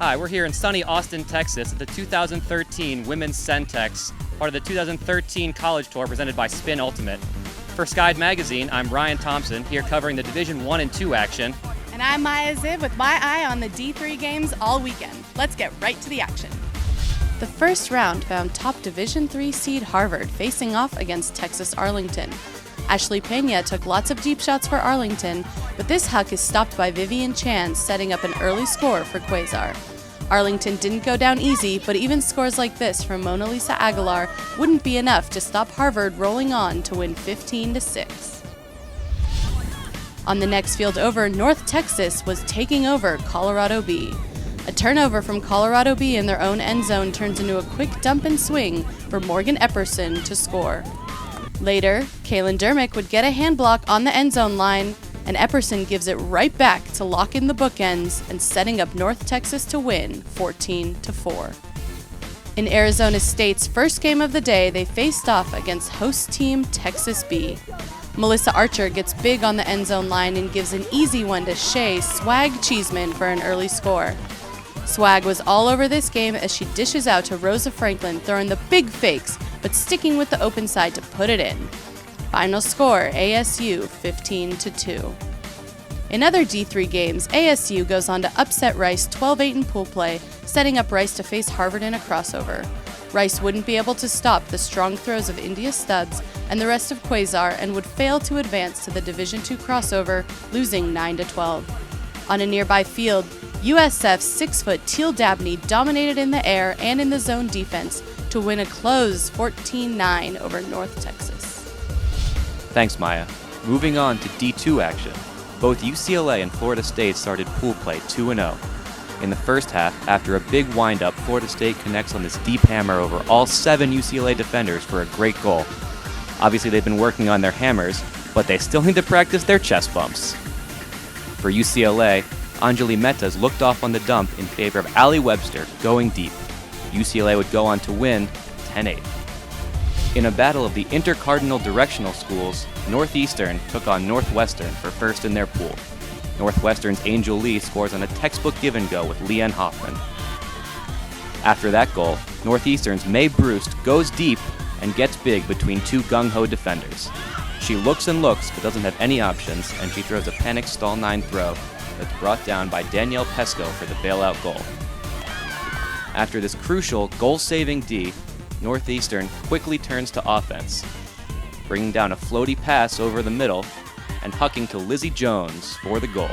Hi, we're here in sunny Austin, Texas at the 2013 Women's Centex, part of the 2013 College Tour presented by Spin Ultimate. For Skyd Magazine, I'm Ryan Thompson, here covering the Division 1 and 2 action. And I'm Maya Ziv with my eye on the D3 games all weekend. Let's get right to the action. The first round found top Division 3 seed Harvard facing off against Texas Arlington. Ashley Pena took lots of deep shots for Arlington, but this huck is stopped by Vivian Chan, setting up an early score for Quasar. Arlington didn't go down easy, but even scores like this from Mona Lisa Aguilar wouldn't be enough to stop Harvard rolling on to win 15-6. On the next field over, North Texas was taking over Colorado B. A turnover from Colorado B in their own end zone turns into a quick dump and swing for Morgan Epperson to score. Later, Kaylin Dermick would get a hand block on the end zone line, and Epperson gives it right back to lock in the bookends and setting up North Texas to win 14-4. In Arizona State's first game of the day, they faced off against host team Texas B. Melissa Archer gets big on the end zone line and gives an easy one to Shay Swag Cheeseman for an early score. Swag was all over this game as she dishes out to Rosa Franklin, throwing the big fakes, but sticking with the open side to put it in. Final score, ASU 15-2. In other D3 games, ASU goes on to upset Rice 12-8 in pool play, setting up Rice to face Harvard in a crossover. Rice wouldn't be able to stop the strong throws of India Stubbs and the rest of Quasar and would fail to advance to the Division II crossover, losing 9-12. On a nearby field, USF's 6-foot Teal Dabney dominated in the air and in the zone defense to win a close 14-9 over North Texas. Thanks, Maya. Moving on to D2 action. Both UCLA and Florida State started pool play 2-0. In the first half, after a big windup, Florida State connects on this deep hammer over all 7 UCLA defenders for a great goal. Obviously, they've been working on their hammers, but they still need to practice their chest bumps. For UCLA, Anjali Mehta's looked off on the dump in favor of Allie Webster, going deep. UCLA would go on to win 10-8. In a battle of the intercardinal directional schools, Northeastern took on Northwestern for first in their pool. Northwestern's Angel Lee scores on a textbook give-and-go with Leanne Hoffman. After that goal, Northeastern's Mae Brust goes deep and gets big between 2 gung-ho defenders. She looks and looks but doesn't have any options, and she throws a panic stall 9 throw that's brought down by Danielle Pesco for the bailout goal. After this crucial goal-saving D, Northeastern quickly turns to offense, bringing down a floaty pass over the middle and hucking to Lizzie Jones for the goal.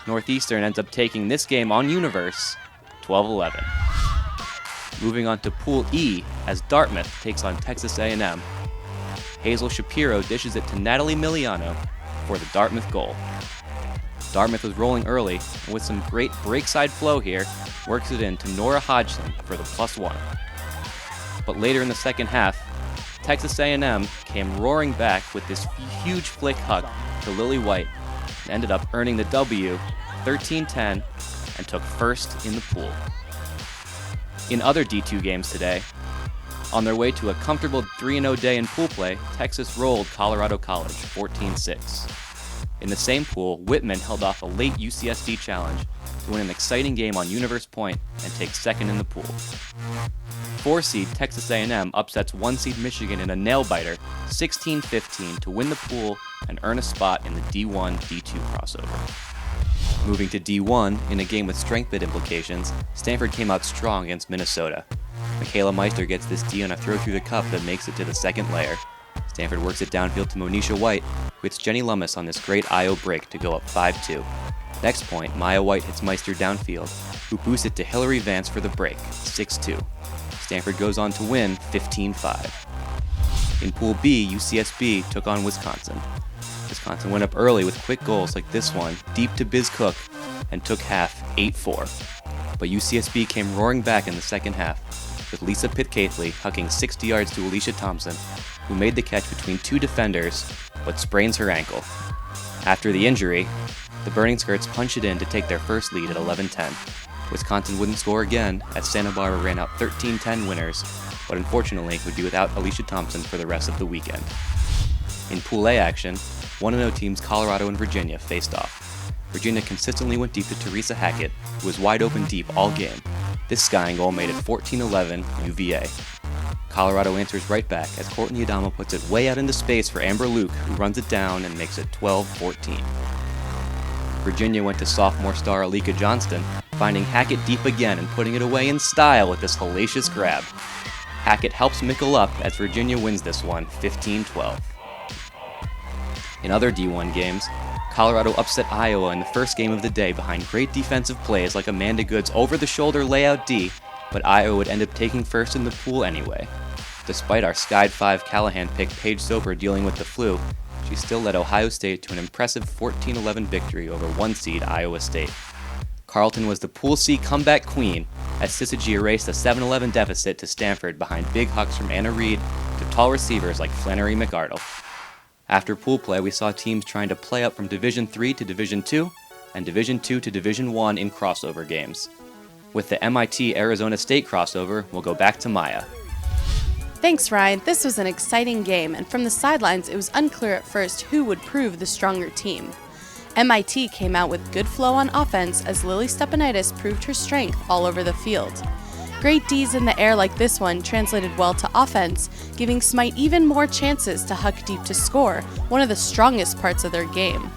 Northeastern ends up taking this game on Universe 12-11. Moving on to Pool E as Dartmouth takes on Texas A&M. Hazel Shapiro dishes it to Natalie Miliano for the Dartmouth goal. Dartmouth was rolling early, and with some great breakside flow here, works it in to Nora Hodgson for the +1. But later in the second half, Texas A&M came roaring back with this huge flick huck to Lily White and ended up earning the W 13-10 and took first in the pool. In other D2 games today, on their way to a comfortable 3-0 day in pool play, Texas rolled Colorado College 14-6. In the same pool, Whitman held off a late UCSD challenge to win an exciting game on Universe Point and take second in the pool. 4-seed Texas A&M upsets 1-seed Michigan in a nail-biter 16-15 to win the pool and earn a spot in the D1-D2 crossover. Moving to D1, in a game with strength bid implications, Stanford came out strong against Minnesota. Michaela Meister gets this D on a throw through the cup that makes it to the second layer. Stanford works it downfield to Monisha White, who hits Jenny Lummis on this great IO break to go up 5-2. Next point, Maya White hits Meister downfield, who boosts it to Hillary Vance for the break, 6-2. Stanford goes on to win 15-5. In Pool B, UCSB took on Wisconsin. Wisconsin went up early with quick goals like this one, deep to Biz Cook, and took half 8-4. But UCSB came roaring back in the second half, with Lisa Pitcaithley hucking 60 yards to Alicia Thompson, who made the catch between 2 defenders, but sprains her ankle. After the injury, the Burning Skirts punch it in to take their first lead at 11-10. Wisconsin wouldn't score again, as Santa Barbara ran out 13-10 winners, but unfortunately would be without Alicia Thompson for the rest of the weekend. In Pool A action, 1-0 teams Colorado and Virginia faced off. Virginia consistently went deep to Teresa Hackett, who was wide open deep all game. This skying goal made it 14-11 UVA. Colorado answers right back as Courtney Adamo puts it way out into space for Amber Luke, who runs it down and makes it 12-14. Virginia went to sophomore star Alika Johnston, finding Hackett deep again and putting it away in style with this hellacious grab. Hackett helps Mickle up as Virginia wins this one 15-12. In other D1 games, Colorado upset Iowa in the first game of the day behind great defensive plays like Amanda Good's over-the-shoulder layout D, but Iowa would end up taking first in the pool anyway. Despite our Skyd 5 Callahan pick Paige Soper dealing with the flu, she still led Ohio State to an impressive 14-11 victory over 1-seed Iowa State. Carleton was the Pool C comeback queen as Syzygy erased a 7-11 deficit to Stanford behind big hucks from Anna Reed to tall receivers like Flannery McArdle. After pool play, we saw teams trying to play up from Division III to Division II and Division II to Division I in crossover games. With the MIT-Arizona State crossover, we'll go back to Maya. Thanks, Ryan. This was an exciting game, and from the sidelines, it was unclear at first who would prove the stronger team. MIT came out with good flow on offense as Lily Stepanidis proved her strength all over the field. Great Ds in the air like this one translated well to offense, giving Smite even more chances to huck deep to score, one of the strongest parts of their game.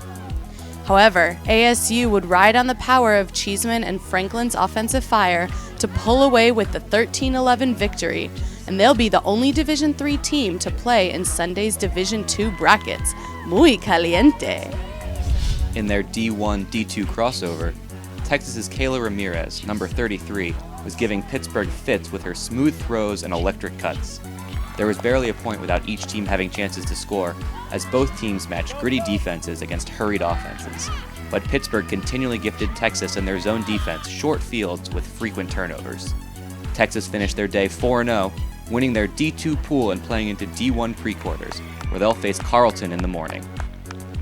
However, ASU would ride on the power of Cheeseman and Franklin's offensive fire to pull away with the 13-11 victory, and they'll be the only Division III team to play in Sunday's Division II brackets. Muy caliente! In their D1-D2 crossover, Texas's Kayla Ramirez, number 33, was giving Pittsburgh fits with her smooth throws and electric cuts. There was barely a point without each team having chances to score, as both teams matched gritty defenses against hurried offenses. But Pittsburgh continually gifted Texas and their zone defense short fields with frequent turnovers. Texas finished their day 4-0, winning their D2 pool and playing into D1 pre-quarters, where they'll face Carleton in the morning.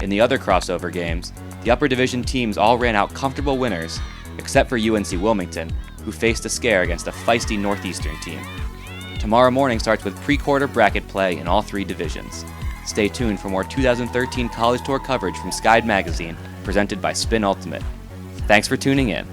In the other crossover games, the upper division teams all ran out comfortable winners, except for UNC Wilmington, who faced a scare against a feisty Northeastern team. Tomorrow morning starts with pre-quarter bracket play in all three divisions. Stay tuned for more 2013 College Tour coverage from Skyd Magazine, presented by Spin Ultimate. Thanks for tuning in.